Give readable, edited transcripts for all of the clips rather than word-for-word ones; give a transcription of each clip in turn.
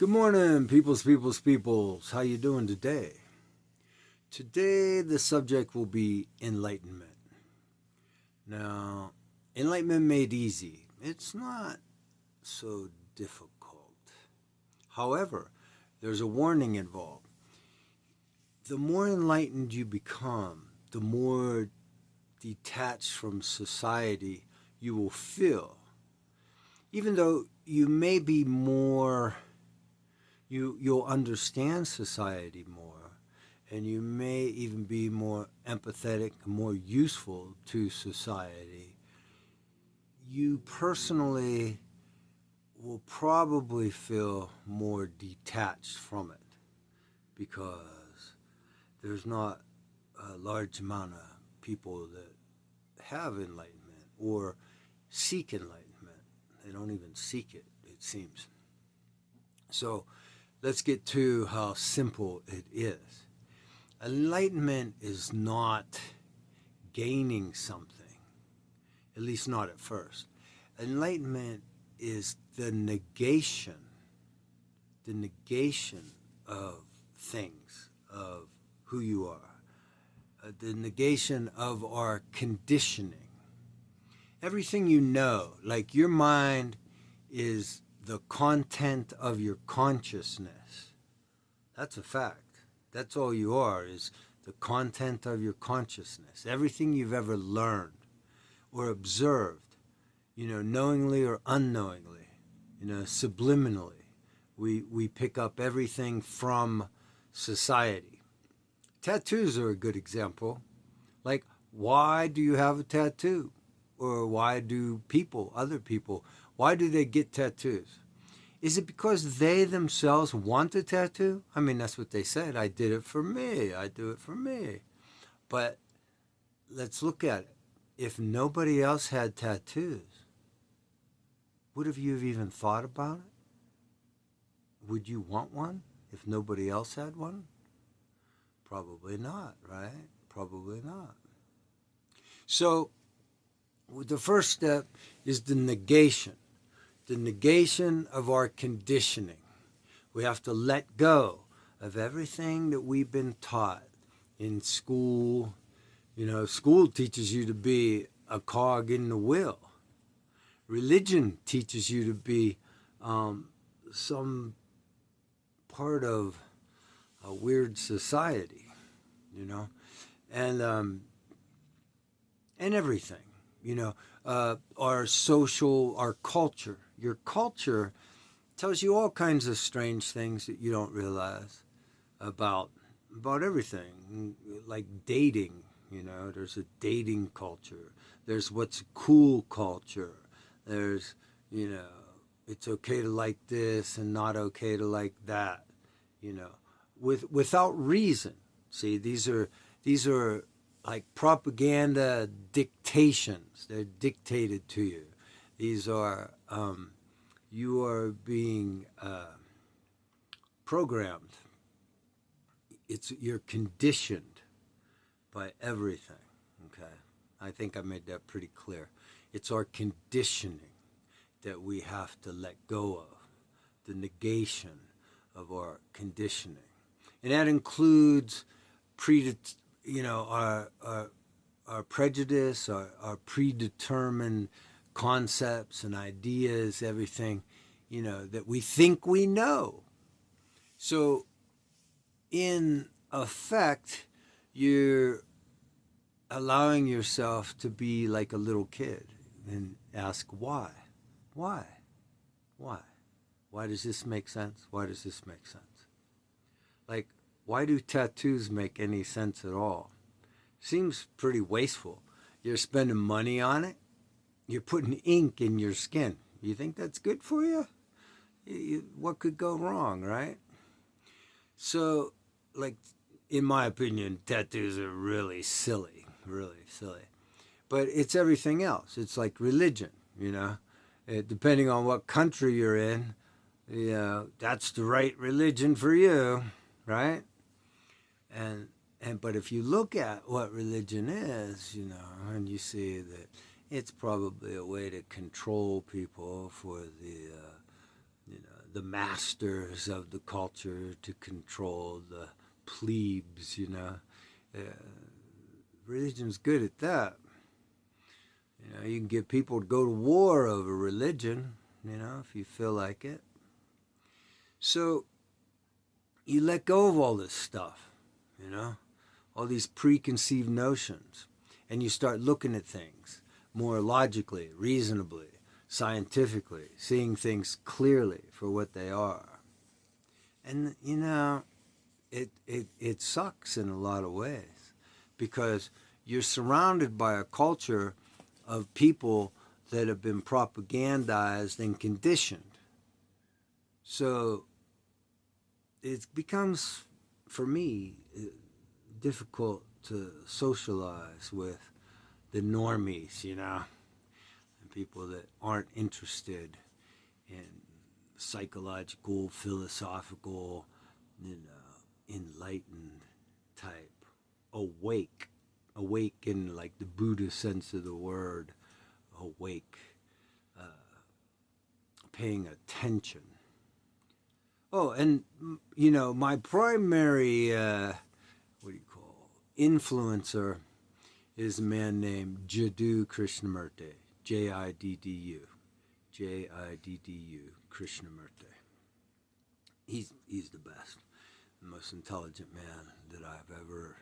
Good morning, peoples. How you doing today? Today, the subject will be enlightenment. Now, enlightenment made easy. It's not so difficult. However, there's a warning involved. The more enlightened you become, the more detached from society you will feel. Even though you may be more you'll understand society more, and you may even be more empathetic, more useful to society. You personally will probably feel more detached from it because there's not a large amount of people that have enlightenment or seek enlightenment. They don't even seek it, it seems. So let's get to how simple it is. Enlightenment is not gaining something, at least not at first. Enlightenment is the negation of things, of who you are, the negation of our conditioning. Everything you know, like your mind is the content of your consciousness. That's a fact. That's all you are, is the content of your consciousness. Everything you've ever learned or observed, knowingly or unknowingly, subliminally. We pick up everything from society. Tattoos are a good example. Like, why do you have a tattoo? Or why do other people, why do they get tattoos? Is it because they themselves want a tattoo? I mean, that's what they said. I did it for me. I do it for me. But let's look at it. If nobody else had tattoos, would have you even thought about it? Would you want one if nobody else had one? Probably not, right? Probably not. So the first step is the negation of our conditioning. We have to let go of everything that we've been taught in school. School teaches you to be a cog in the wheel. Religion teaches you to be some part of a weird society, and everything. Our culture. Your culture tells you all kinds of strange things that you don't realize about everything, like dating. There's a dating culture. There's what's cool culture. There's, it's okay to like this and not okay to like that. Without reason. See, these are like propaganda dictations. They're dictated to you. These are, you are being programmed. You're conditioned by everything, okay? I think I made that pretty clear. It's our conditioning that we have to let go of, the negation of our conditioning. And that includes our prejudice, our predetermined concepts and ideas, everything, that we think we know. So, in effect, you're allowing yourself to be like a little kid and ask why? Why? Why? Why does this make sense? Why does this make sense? Like, why do tattoos make any sense at all? Seems pretty wasteful. You're spending money on it. You're putting ink in your skin. You think that's good for you? What could go wrong, right? So, like, in my opinion, tattoos are really silly. But it's everything else. It's like religion, Depending on what country you're in, that's the right religion for you, right? But if you look at what religion is, and you see that it's probably a way to control people for the the masters of the culture to control the plebes, Religion's good at that. You can get people to go to war over religion, if you feel like it. So you let go of all this stuff, all these preconceived notions, and you start looking at things more logically, reasonably, scientifically, seeing things clearly for what they are. And, it sucks in a lot of ways because you're surrounded by a culture of people that have been propagandized and conditioned. So it becomes, for me, difficult to socialize with the normies, and people that aren't interested in psychological, philosophical, enlightened type, awake in like the Buddhist sense of the word, awake, paying attention. Oh, and my primary influencer is a man named Jiddu Krishnamurti, Jiddu Krishnamurti. He's the best, the most intelligent man that I've ever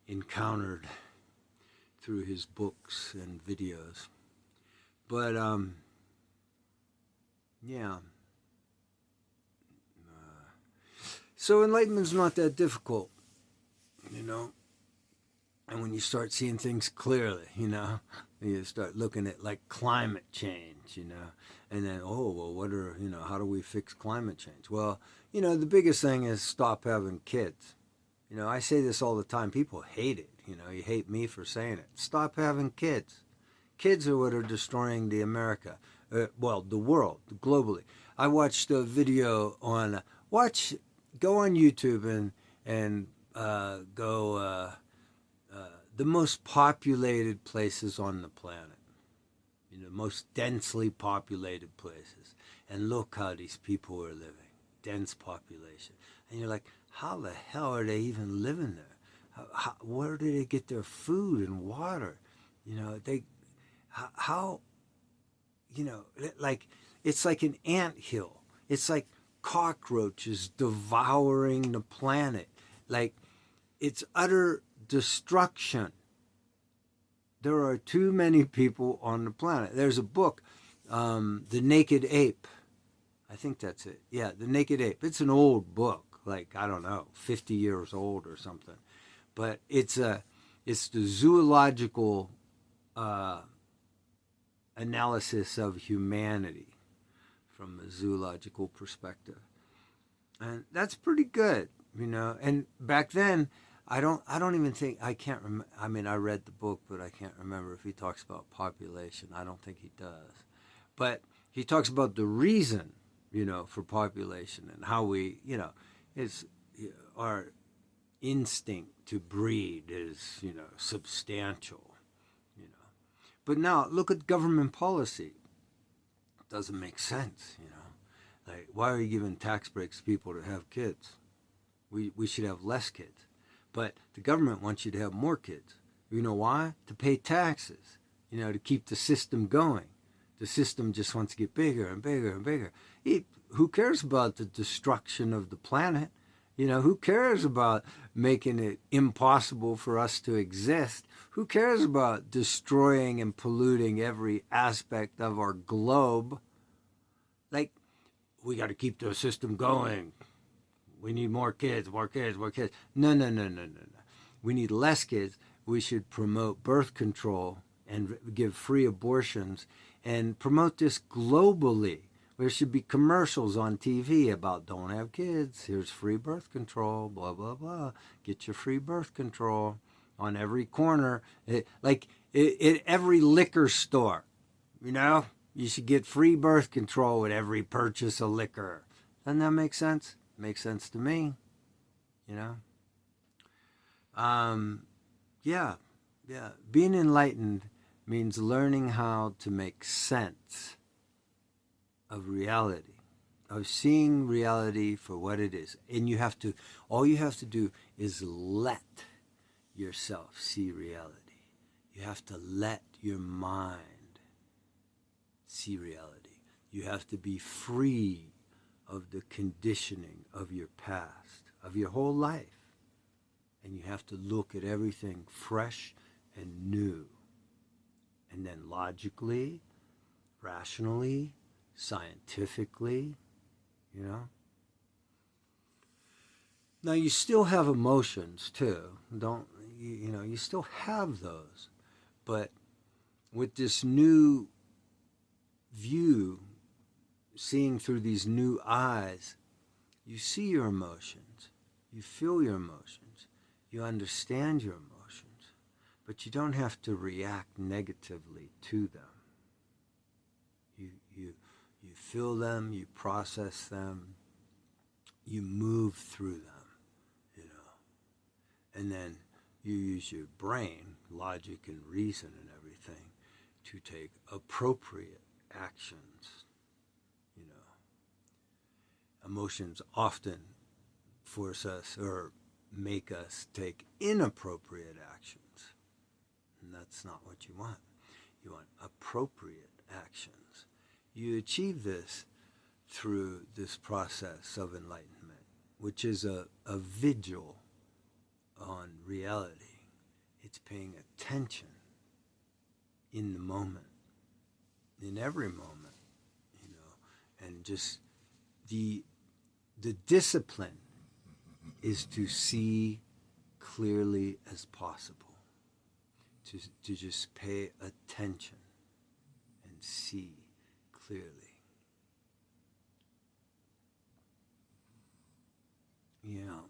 encountered through his books and videos. But so enlightenment's not that difficult, And when you start seeing things clearly, you start looking at like climate change, and then, how do we fix climate change? Well, the biggest thing is stop having kids. I say this all the time. People hate it. You hate me for saying it. Stop having kids. Kids are what are destroying the America. The world, globally. I watched a video on, go on YouTube and go the most populated places on the planet. Most densely populated places. And look how these people are living. Dense population. And you're like, how the hell are they even living there? Where do they get their food and water? It's like an anthill. It's like cockroaches devouring the planet. Like, it's utter destruction. There are too many people on the planet. There's a book, The Naked Ape. I think that's it. Yeah, The Naked Ape. It's an old book, 50 years old or something. But it's the zoological analysis of humanity from a zoological perspective. And that's pretty good, And back then, I don't even think, I can't remember. I mean, I read the book, but I can't remember if he talks about population. I don't think he does. But he talks about the reason, for population and how we, it's our instinct to breed is, substantial, But now look at government policy. It doesn't make sense, Like, why are you giving tax breaks to people to have kids? We should have less kids. But the government wants you to have more kids. You know why? To pay taxes, to keep the system going. The system just wants to get bigger and bigger and bigger. Who cares about the destruction of the planet? Who cares about making it impossible for us to exist? Who cares about destroying and polluting every aspect of our globe? Like, we got to keep the system going. We need more kids, more kids, more kids. No. We need less kids. We should promote birth control and give free abortions and promote this globally. There should be commercials on TV about don't have kids, here's free birth control, blah, blah, blah. Get your free birth control on every corner. At every liquor store, you should get free birth control with every purchase of liquor. Doesn't that make sense? Makes sense to me, Being enlightened means learning how to make sense of reality. of seeing reality for what it is. And all you have to do is let yourself see reality. You have to let your mind see reality. You have to be free of the conditioning of your past, of your whole life. And you have to look at everything fresh and new. And then logically, rationally, scientifically, you know. Now you still have emotions too. You still have those. But with this new view, seeing through these new eyes, you see your emotions, you feel your emotions, you understand your emotions, but you don't have to react negatively to them. You feel them, you process them, you move through them, you know. And then you use your brain, logic and reason and everything, to take appropriate actions, you know. Emotions often force us or make us take inappropriate actions. And that's not what you want. You want appropriate actions. You achieve this through this process of enlightenment, which is a vigil on reality. It's paying attention in the moment, in every moment, you know, and just the discipline is to see clearly as possible, to just pay attention and see clearly. Yeah.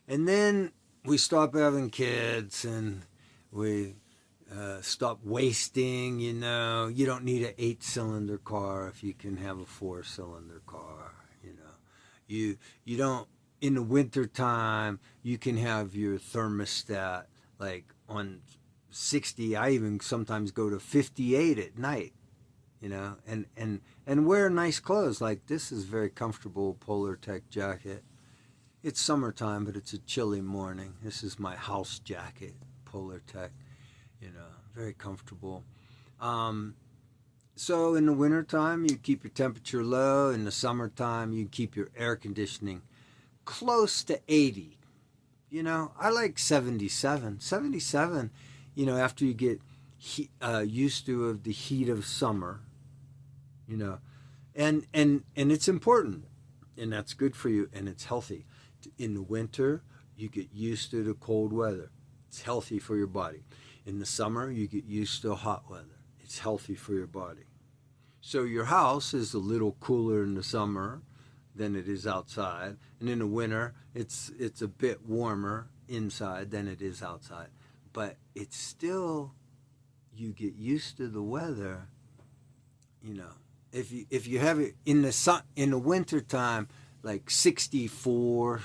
And then we stop having kids and we stop wasting, you know. You don't need an 8-cylinder car if you can have a 4-cylinder car, you know. You don't, in the wintertime, you can have your thermostat like on 60. I even sometimes go to 58 at night, you know, and wear nice clothes. Like this is very comfortable Polar Tech jacket. It's summertime, but it's a chilly morning. This is my house jacket, Polar Tech, you know, very comfortable. So in the wintertime, you keep your temperature low. In the summertime, you keep your air conditioning close to 80. You know, I like 77. 77, you know, after you get used to the heat of summer, you know, and it's important, and that's good for you, and it's healthy. In the winter, you get used to the cold weather. It's healthy for your body. In the summer, you get used to hot weather. It's healthy for your body. So your house is a little cooler in the summer than it is outside, and in the winter, it's a bit warmer inside than it is outside. But it's still, you get used to the weather, you know. If you have it in the winter time, like 64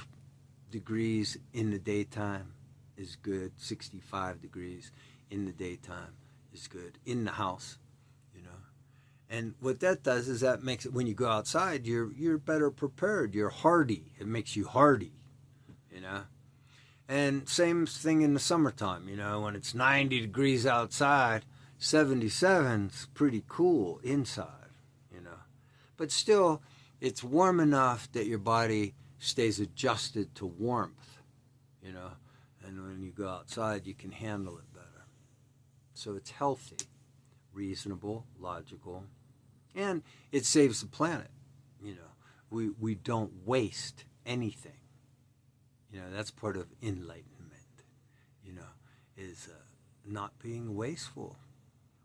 degrees in the daytime is good. 65 degrees in the daytime is good in the house, you know. And what that does is that makes it, when you go outside, you're better prepared. You're hardy. It makes you hardy, you know. And same thing in the summertime, you know, when it's 90 degrees outside, 77's pretty cool inside. But still, it's warm enough that your body stays adjusted to warmth, you know. And when you go outside, you can handle it better. So it's healthy, reasonable, logical, and it saves the planet, you know. We don't waste anything. You know, that's part of enlightenment, you know, is not being wasteful.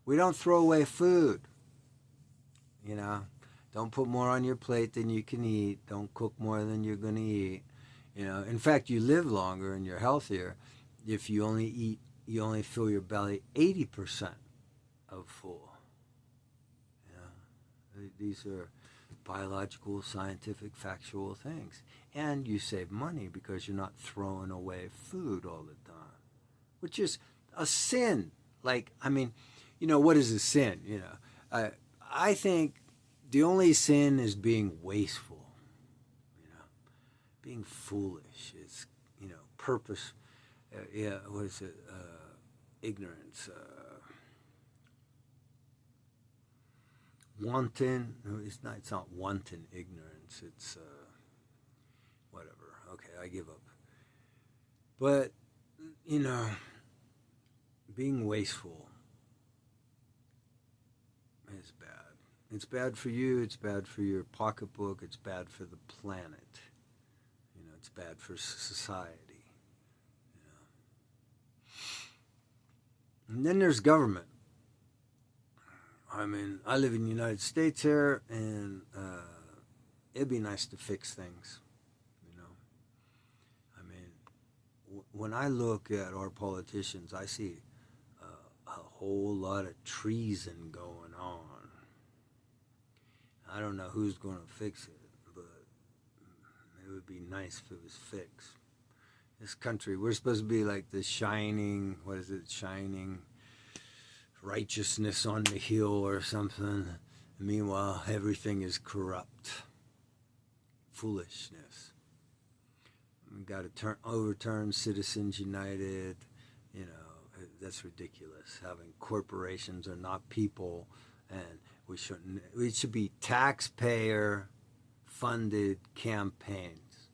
We don't throw away food, you know. Don't put more on your plate than you can eat. Don't cook more than you're going to eat. You know, in fact, you live longer and you're healthier if you only fill your belly 80% of full. You know, these are biological, scientific, factual things. And you save money because you're not throwing away food all the time, which is a sin. Like, I mean, you know, what is a sin? You know, I think the only sin is being wasteful, being foolish. It's, purpose. What is it? Ignorance. Wanton. No, it's not. It's not wanton ignorance. It's whatever. Okay, I give up. But being wasteful is bad. It's bad for you. It's bad for your pocketbook. It's bad for the planet. It's bad for society. And then there's government. I mean, I live in the United States here, and it'd be nice to fix things. I mean, when I look at our politicians, I see a whole lot of treason going on. I don't know who's going to fix it, but it would be nice if it was fixed. This country, we're supposed to be like the shining, shining righteousness on the hill or something. Meanwhile, everything is corrupt. Foolishness. We've got to overturn Citizens United. That's ridiculous. Having corporations are not people, and we should be taxpayer funded campaigns.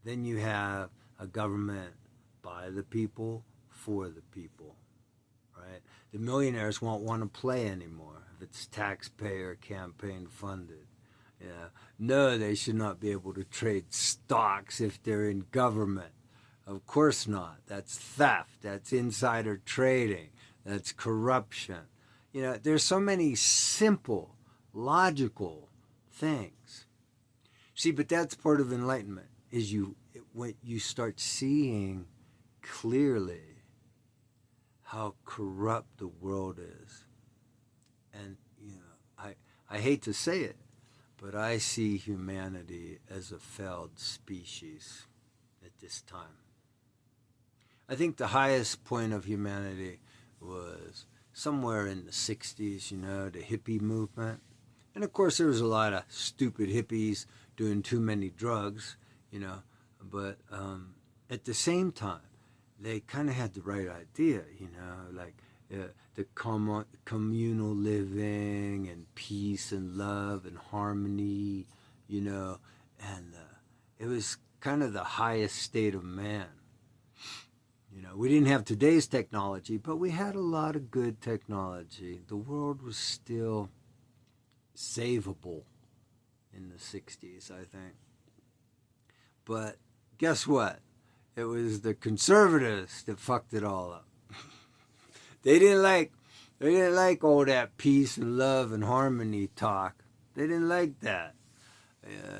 Then you have a government by the people, for the people, right? The millionaires won't want to play anymore if it's taxpayer campaign funded. No, they should not be able to trade stocks if they're in government. Of course not. That's theft. That's insider trading. That's corruption. There's so many simple, logical things. See, but that's part of enlightenment, is when you start seeing clearly how corrupt the world is. And, I hate to say it, but I see humanity as a failed species at this time. I think the highest point of humanity was somewhere in the 60s, the hippie movement. And of course there was a lot of stupid hippies doing too many drugs, but at the same time, they kind of had the right idea, like the communal living and peace and love and harmony, and it was kind of the highest state of man. We didn't have today's technology, but we had a lot of good technology. The world was still savable in the 60s, I think. But guess what? It was the conservatives that fucked it all up. They didn't like all that peace and love and harmony talk. They didn't like that.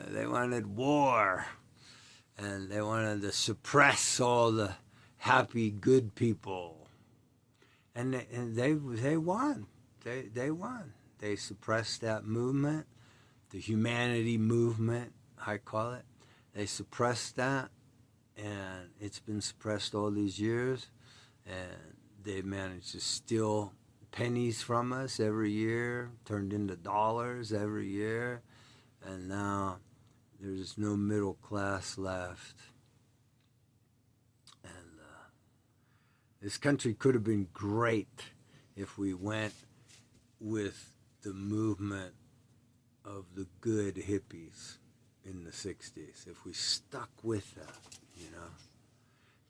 They wanted war, and they wanted to suppress all the happy, good people, and they won. They won. They suppressed that movement, the humanity movement, I call it. They suppressed that, and it's been suppressed all these years, and they managed to steal pennies from us every year, turned into dollars every year, and now there's no middle class left. This country could have been great if we went with the movement of the good hippies in the 60s. If we stuck with that,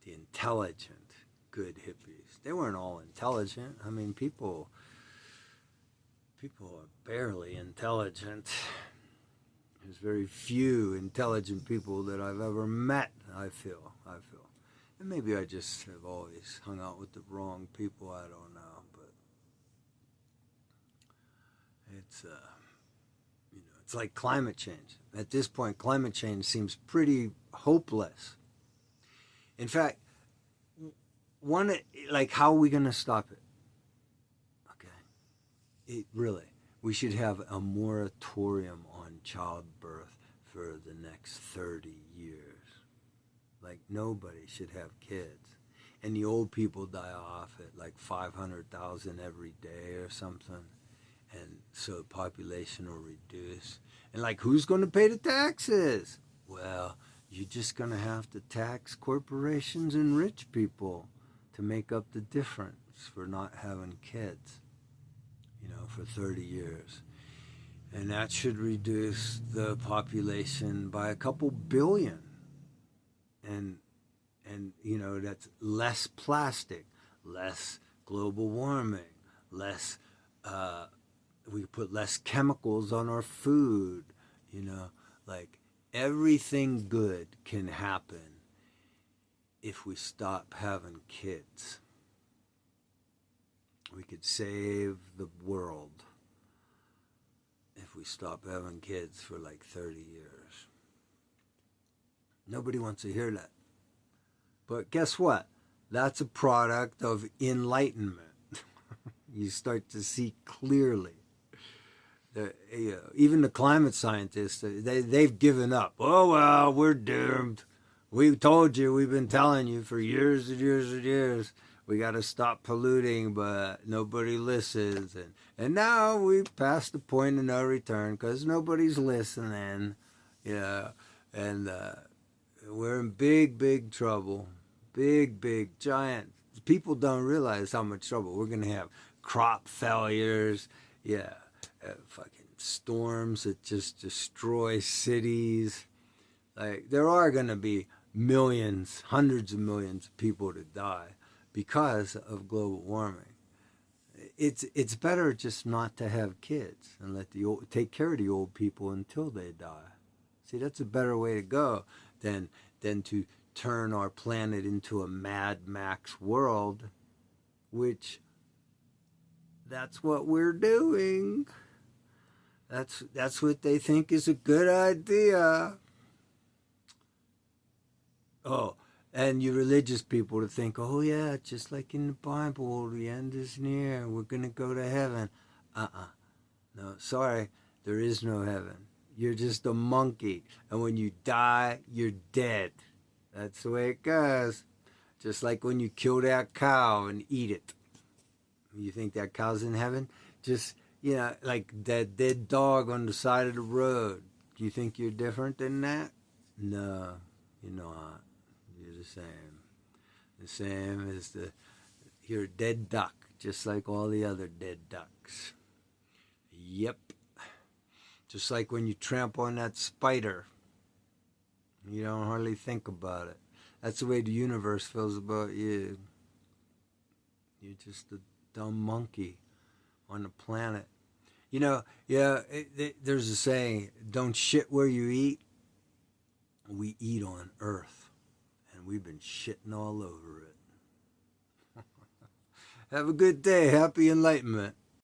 the intelligent, good hippies. They weren't all intelligent. I mean, people are barely intelligent. There's very few intelligent people that I've ever met, I feel. And maybe I just have always hung out with the wrong people, I don't know, but it's it's like climate change. At this point, climate change seems pretty hopeless. In fact, how are we going to stop it? Okay. We should have a moratorium on childbirth for the next 30 years. Like, nobody should have kids. And the old people die off at like 500,000 every day or something. and so the population will reduce. And like, who's going to pay the taxes? Well, you're just going to have to tax corporations and rich people to make up the difference for not having kids, for 30 years. And that should reduce the population by a couple billion. And that's less plastic, less global warming, less, we put less chemicals on our food, like everything good can happen if we stop having kids. We could save the world if we stop having kids for like 30 years. Nobody wants to hear that. But guess what? That's a product of enlightenment. You start to see clearly. Even the climate scientists, they've given up. Oh, well, we're doomed. We told you, we've been telling you for years and years and years, we got to stop polluting, but nobody listens. And now we've passed the point of no return because nobody's listening. And we're in big, big trouble. Big, big, giant. People don't realize how much trouble. We're going to have crop failures. Fucking storms that just destroy cities. Like, there are going to be millions, hundreds of millions of people to die because of global warming. It's better just not to have kids and take care of the old people until they die. See, that's a better way to go than to turn our planet into a Mad Max world, which that's what we're doing. That's what they think is a good idea. Oh, and you religious people to think, oh yeah, just like in the Bible, the end is near, we're going to go to heaven. No, sorry, there is no heaven. You're just a monkey. And when you die, you're dead. That's the way it goes. Just like when you kill that cow and eat it. You think that cow's in heaven? Just, like that dead dog on the side of the road. Do you think you're different than that? No, you're not. You're the same. The same as you're a dead duck, just like all the other dead ducks. Yep. Just like when you tramp on that spider. You don't hardly think about it. That's the way the universe feels about you. You're just a dumb monkey on the planet. There's a saying, don't shit where you eat. We eat on Earth, and we've been shitting all over it. Have a good day. Happy enlightenment.